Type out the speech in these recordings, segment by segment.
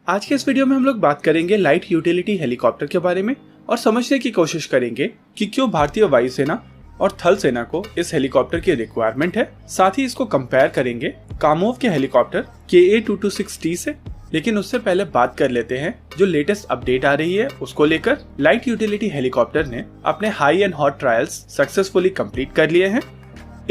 आज के इस वीडियो में हम लोग बात करेंगे लाइट यूटिलिटी हेलीकॉप्टर के बारे में और समझने की कोशिश करेंगे कि क्यों भारतीय वायुसेना और थल सेना को इस हेलीकॉप्टर की रिक्वायरमेंट है। साथ ही इसको कंपेयर करेंगे कामोव के हेलीकॉप्टर KA-226T से। लेकिन उससे पहले बात कर लेते हैं जो लेटेस्ट अपडेट आ रही है उसको लेकर। लाइट यूटिलिटी हेलीकॉप्टर ने अपने high and hot trials successfully complete कर लिए हैं।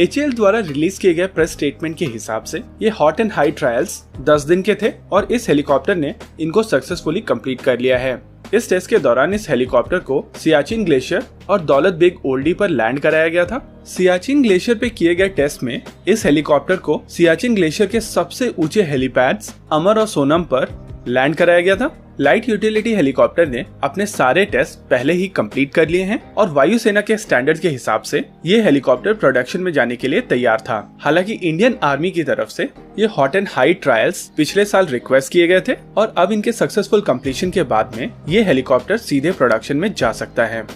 HAL द्वारा रिलीज किए गए प्रेस स्टेटमेंट के हिसाब से ये हॉट एंड हाई ट्रायल्स 10 दिन के थे और इस हेलीकॉप्टर ने इनको सक्सेसफुली कंप्लीट कर लिया है। इस टेस्ट के दौरान इस हेलीकॉप्टर को सियाचिन ग्लेशियर और दौलत बेग ओल्डी पर लैंड कराया गया था। सियाचिन ग्लेशियर पे किए गए टेस्ट में इस हेलीकॉप्टर को सियाचिन ग्लेशियर के सबसे ऊंचे हेलीपैड्स अमर और सोनम पर लैंड कराया गया था। लाइट यूटिलिटी हेलीकॉप्टर ने अपने सारे टेस्ट पहले ही कंप्लीट कर लिए हैं और वायुसेना के स्टैंडर्ड के हिसाब से ये हेलीकॉप्टर प्रोडक्शन में जाने के लिए तैयार था। हालांकि इंडियन आर्मी की तरफ से ये हॉट एंड हाई ट्रायल्स पिछले साल रिक्वेस्ट किए गए थे और अब इनके सक्सेसफुल कंप्लीशन के बाद में ये हेलीकॉप्टर सीधे प्रोडक्शन में जा सकता है।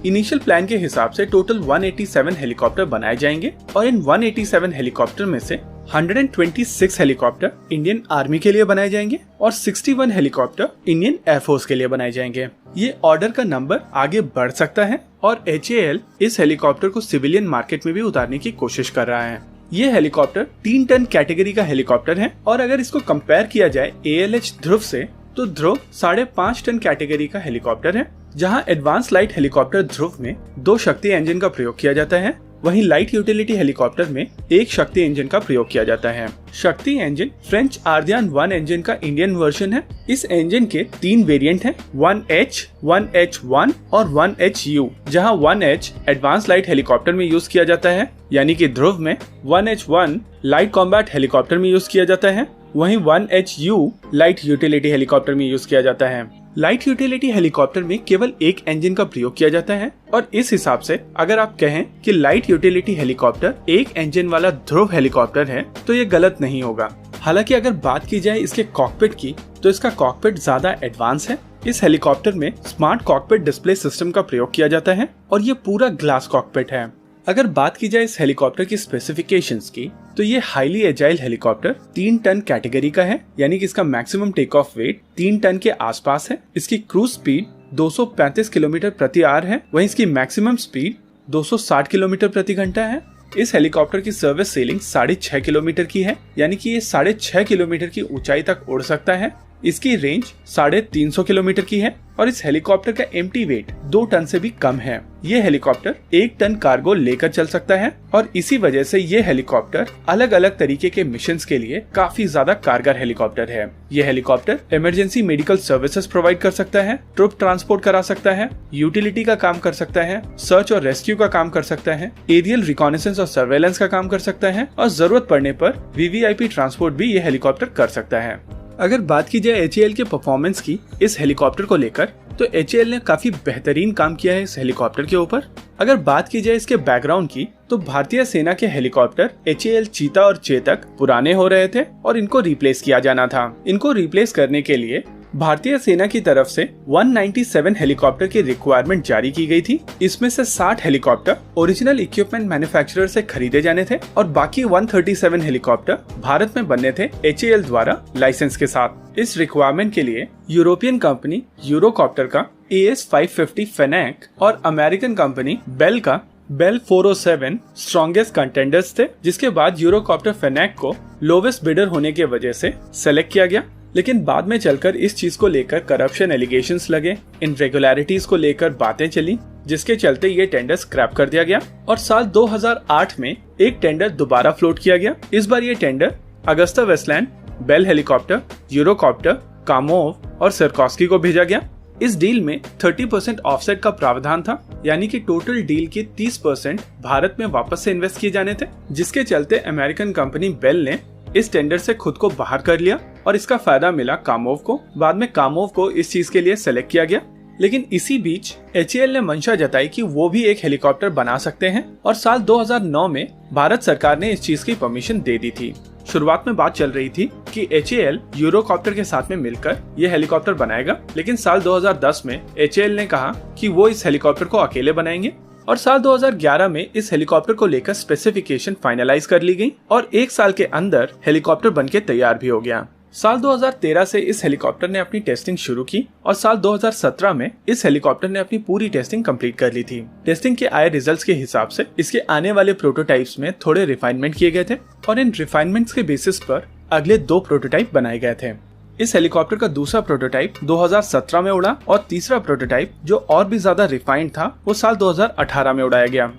इनिशियल प्लान के हिसाब से टोटल 187 हेलीकॉप्टर बनाए जाएंगे और इन 187 हेलीकॉप्टर में से 126 हेलीकॉप्टर इंडियन आर्मी के लिए बनाए जाएंगे और 61 हेलीकॉप्टर इंडियन एयरफोर्स के लिए बनाए जाएंगे। ये ऑर्डर का नंबर आगे बढ़ सकता है और HAL इस हेलीकॉप्टर को सिविलियन मार्केट में भी उतारने की कोशिश कर रहा है। ये हेलीकॉप्टर 3 टन कैटेगरी का हेलीकॉप्टर है और अगर इसको कंपेयर किया जाए ALH ध्रुव से तो ध्रुव 5.5 टन कैटेगरी का हेलीकॉप्टर है, जहां एडवांस लाइट हेलीकॉप्टर ध्रुव में 2 शक्ति इंजन का प्रयोग किया जाता है, वहीं लाइट यूटिलिटी हेलीकॉप्टर में 1 शक्ति इंजन का प्रयोग किया जाता है। शक्ति इंजन फ्रेंच आर्दियान 1 इंजन का इंडियन वर्जन है। इस इंजन के 3 वेरिएंट हैं, 1H, 1H1 और 1HU, जहां 1H एडवांस लाइट हेलीकॉप्टर में यूज किया जाता है, यानी कि ध्रुव में 1H1 लाइट कॉम्बैट हेलीकॉप्टर में यूज किया जाता है, वहीं 1HU लाइट यूटिलिटी हेलीकॉप्टर में यूज किया जाता है। लाइट यूटिलिटी हेलीकॉप्टर में केवल 1 इंजन का प्रयोग किया जाता है और इस हिसाब से अगर आप कहें कि लाइट यूटिलिटी हेलीकॉप्टर 1 इंजन वाला ध्रुव हेलीकॉप्टर है तो ये गलत नहीं होगा। हालांकि अगर बात की जाए इसके कॉकपिट की तो इसका कॉकपिट ज्यादा एडवांस है। इस हेलीकॉप्टर में स्मार्ट कॉकपिट डिस्प्ले सिस्टम का प्रयोग किया जाता है और ये पूरा ग्लास कॉकपिट है। अगर बात की जाए इस हेलीकॉप्टर की स्पेसिफिकेशंस की तो ये highly agile helicopter 3 ton category का है, यानी कि इसका maximum take off weight 3 ton के आसपास है। इसकी क्रूज स्पीड 235 किलोमीटर प्रति आवर है, वहीं इसकी मैक्सिमम स्पीड 260 किलोमीटर प्रति घंटा है। इस हेलीकॉप्टर की सर्विस सीलिंग 6.5 किलोमीटर की है, यानी कि ये 6.5 किलोमीटर की ऊंचाई तक उड़ सकता है। इसकी रेंज 350 किलोमीटर की है और इस हेलीकॉप्टर का एम्प्टी वेट 2 टन से भी कम है। ये हेलीकॉप्टर 1 टन कार्गो लेकर चल सकता है और इसी वजह से ये हेलीकॉप्टर अलग अलग तरीके के मिशंस के लिए काफी ज्यादा कारगर हेलीकॉप्टर है। ये helicopter emergency medical services provide कर सकता है, ट्रुप ट्रांसपोर्ट करा सकता है, यूटिलिटी का काम कर सकता है, सर्च और रेस्क्यू का काम कर सकता है, एरियल रिकॉनेसेंस और सर्वेलेंस का काम कर सकता है और जरूरत पड़ने पर VVIP ट्रांसपोर्ट भी ये हेलीकॉप्टर कर सकता है। अगर बात की जाए HAL के परफॉर्मेंस की इस हेलीकॉप्टर को लेकर तो HAL ने काफी बेहतरीन काम किया है इस हेलीकॉप्टर के ऊपर। अगर बात की जाए इसके बैकग्राउंड की तो भारतीय सेना के हेलीकॉप्टर HAL चीता और चेतक पुराने हो रहे थे और इनको रिप्लेस किया जाना था। इनको रिप्लेस करने के लिए भारतीय सेना की तरफ से 197 हेलीकॉप्टर की रिक्वायरमेंट जारी की गई थी। इसमें से 60 हेलीकॉप्टर ओरिजिनल इक्विपमेंट मैन्युफैक्चरर से खरीदे जाने थे और बाकी 137 हेलीकॉप्टर भारत में बनने थे HAL द्वारा लाइसेंस के साथ। इस रिक्वायरमेंट के लिए यूरोपियन कंपनी यूरोकॉप्टर का AS550 फेनेक और अमेरिकन कंपनी बेल का बेल 407 स्ट्रॉन्गेस्ट कंटेंडर्स थे, जिसके बाद यूरोकॉप्टर फेनेक को लोवेस्ट बिडर होने की वजह से सेलेक्ट किया गया। लेकिन बाद में चलकर इस चीज को लेकर करप्शन एलिगेशंस लगे, इनरेगुलरिटीज को लेकर बातें चली, जिसके चलते ये टेंडर स्क्रैप कर दिया गया और साल 2008 में एक टेंडर दोबारा फ्लोट किया गया। इस बार ये tender Agusta Westland, Bell helicopter, Eurocopter, Kamov और सिरकॉस्की को भेजा गया। इस डील में 30% ऑफसेट का प्रावधान था, यानी कि टोटल डील के 30% भारत में वापस से इन्वेस्ट किए जाने थे, जिसके चलते अमेरिकन कंपनी बेल ने इस टेंडर से खुद को बाहर कर लिया और इसका फायदा मिला कामोव को। बाद में कामोव को इस चीज के लिए सेलेक्ट किया गया। लेकिन इसी बीच HAL ने मंशा जताई कि वो भी एक हेलीकॉप्टर बना सकते हैं और साल 2009 में भारत सरकार ने इस चीज की परमिशन दे दी थी। शुरुआत में बात चल रही थी कि HAL यूरोकॉप्टर के साथ में मिलकर ये हेलीकॉप्टर बनाएगा, लेकिन साल 2010 में HAL ने कहा कि वो इस हेलीकॉप्टर को अकेले बनाएंगे और साल 2011 में इस हेलीकॉप्टर को लेकर स्पेसिफिकेशन फाइनलाइज कर ली गई और 1 साल के अंदर हेलीकॉप्टर बनके तैयार भी हो गया। साल 2013 से इस हेलीकॉप्टर ने अपनी टेस्टिंग शुरू की और साल 2017 में इस हेलीकॉप्टर ने अपनी पूरी टेस्टिंग कंप्लीट कर ली थी। टेस्टिंग के आए रिजल्ट्स के हिसाब से इसके आने वाले प्रोटोटाइप्स में थोड़े रिफाइनमेंट किए गए थे और इन रिफाइनमेंट्स के बेसिस पर अगले 2 प्रोटोटाइप बनाए गए थे। इस हेलीकॉप्टर का दूसरा प्रोटोटाइप 2017 में उड़ा और तीसरा प्रोटोटाइप जो और भी ज्यादा रिफाइंड था वो साल 2018 में उड़ाया गया।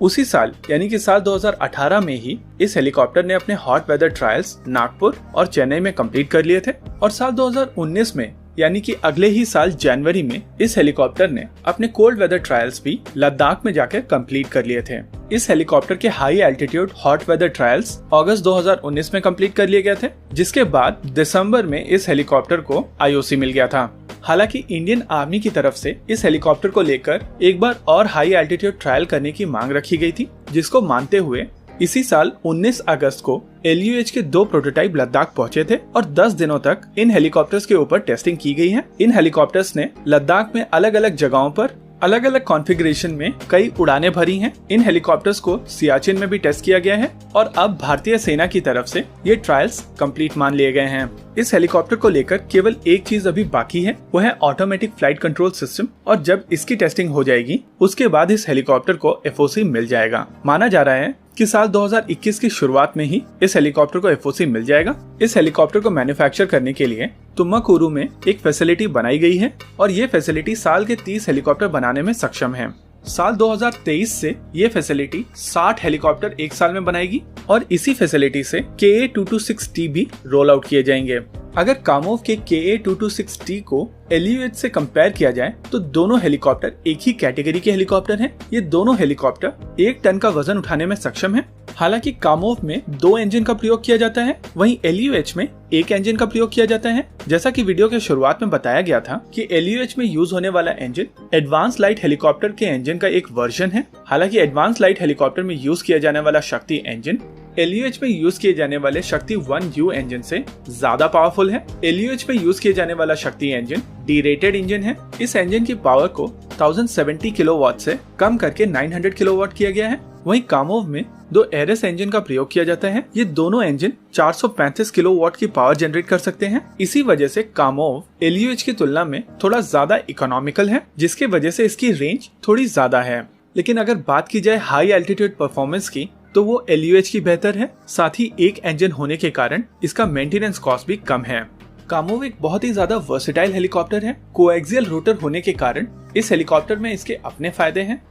उसी साल यानी कि साल 2018 में ही इस हेलीकॉप्टर ने अपने हॉट वेदर ट्रायल्स नागपुर और चेन्नई में कंप्लीट कर लिए थे और साल 2019 में यानी कि अगले ही साल जनवरी में इस हेलीकॉप्टर ने अपने कोल्ड वेदर ट्रायल्स भी लद्दाख में जाकर कंप्लीट कर लिए थे। इस हेलीकॉप्टर के high altitude hot weather trials अगस्त 2019 में कंप्लीट कर लिए गए थे, जिसके बाद दिसंबर में इस हेलीकॉप्टर को IOC मिल गया था। हालांकि इंडियन आर्मी की तरफ से इस हेलीकॉप्टर को लेकर एक बार और हाई एल्टीट्यूड ट्रायल करने की मांग रखी गई थी, जिसको मानते हुए इसी साल 19 अगस्त को LUH के 2 प्रोटोटाइप लद्दाख पहुंचे थे और 10 दिनों तक इन हेलीकॉप्टर्स के ऊपर टेस्टिंग की गई है। इन हेलीकॉप्टर्स ने लद्दाख में अलग अलग जगहों पर अलग अलग कॉन्फ़िगरेशन में कई उड़ानें भरी हैं। इन हेलीकॉप्टर्स को सियाचिन में भी टेस्ट किया गया है और अब भारतीय सेना की तरफ से ये ट्रायल्स कंप्लीट मान लिए गए हैं। इस हेलीकॉप्टर को लेकर केवल एक चीज अभी बाकी है, वो है ऑटोमेटिक फ्लाइट कंट्रोल सिस्टम, और जब इसकी टेस्टिंग हो जाएगी उसके बाद इस हेलीकॉप्टर को FOC मिल जाएगा। माना जा रहा है कि साल 2021 की शुरुआत में ही इस हेलीकॉप्टर को FOC मिल जाएगा। इस हेलीकॉप्टर को मैन्युफैक्चर करने के लिए तुमकुरू में एक फैसिलिटी बनाई गई है और ये फैसिलिटी साल के 30 हेलीकॉप्टर बनाने में सक्षम है। साल 2023 से ये फैसिलिटी 60 हेलीकॉप्टर एक साल में बनाएगी और इसी फैसिलिटी से KA-226T भी रोल आउट किए जाएंगे। अगर कामोव के KA-226T को LUH से कंपेयर किया जाए तो दोनों हेलीकॉप्टर एक ही कैटेगरी के हेलीकॉप्टर हैं। ये दोनों हेलीकॉप्टर 1 टन का वजन उठाने में सक्षम है। हालांकि कामोव में 2 इंजन का प्रयोग किया जाता है, वहीं LUH में 1 इंजन का प्रयोग किया जाता है। जैसा कि वीडियो के शुरुआत में बताया गया था कि LUH में यूज होने वाला इंजन एडवांस लाइट हेलीकॉप्टर के इंजन का एक वर्जन है। हालांकि एडवांस लाइट हेलीकॉप्टर में यूज किया जाने वाला शक्ति इंजन LUH में यूज किए जाने वाले शक्ति 1U इंजन से ज्यादा पावरफुल है। LUH में यूज किए जाने वाला शक्ति इंजन डी-रेटेड इंजन है। इस इंजन की पावर को 1070 किलोवाट से कम करके 900 किलोवाट किया गया है। वहीं कामोव में 2 एरस इंजन का प्रयोग किया जाता है। ये दोनों इंजन 435 किलोवाट की पावर जनरेट कर सकते हैं। इसी वजह से कामोव LUH की तुलना में थोड़ा ज्यादा इकोनॉमिकल है, जिसके वजह से इसकी रेंज थोड़ी ज्यादा है। लेकिन अगर बात की जाए हाई एल्टीट्यूड परफॉर्मेंस की तो वो LUH की बेहतर है। साथ ही एक इंजन होने के कारण इसका मेंटेनेंस कॉस्ट भी कम है। कामोव एक बहुत ही ज्यादा वर्सेटाइल हेलीकॉप्टर है। कोएक्सियल रोटर होने के कारण इस हेलीकॉप्टर में इसके अपने फायदे हैं।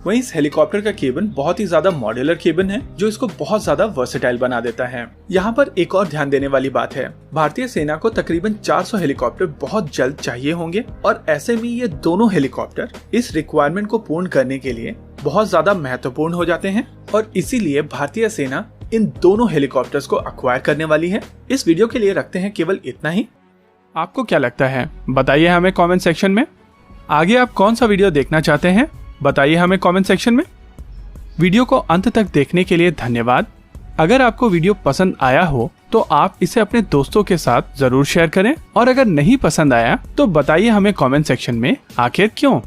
वहीं इस हेलीकॉप्टर का केबिन बहुत ही ज्यादा मॉड्यूलर केबिन है, जो इसको बहुत ज्यादा वर्सेटाइल बना देता है। यहाँ पर एक और ध्यान देने वाली बात है, भारतीय सेना को तकरीबन 400 हेलीकॉप्टर बहुत जल्द चाहिए होंगे और ऐसे में ये दोनों हेलीकॉप्टर इस रिक्वायरमेंट को पूर्ण करने के लिए बहुत ज्यादा महत्वपूर्ण हो जाते हैं और इसीलिए भारतीय सेना इन दोनों हेलीकॉप्टर्स को अक्वायर करने वाली है। इस वीडियो के लिए रखते हैं केवल इतना ही। आपको क्या लगता है बताइए हमें कमेंट सेक्शन में। आगे आप कौन सा वीडियो देखना चाहते हैं बताइए हमें कमेंट सेक्शन में। वीडियो को अंत तक देखने के लिए धन्यवाद। अगर आपको वीडियो पसंद आया हो तो आप इसे अपने दोस्तों के साथ जरूर शेयर करें और अगर नहीं पसंद आया तो बताइए हमें कमेंट सेक्शन में आखिर क्यों।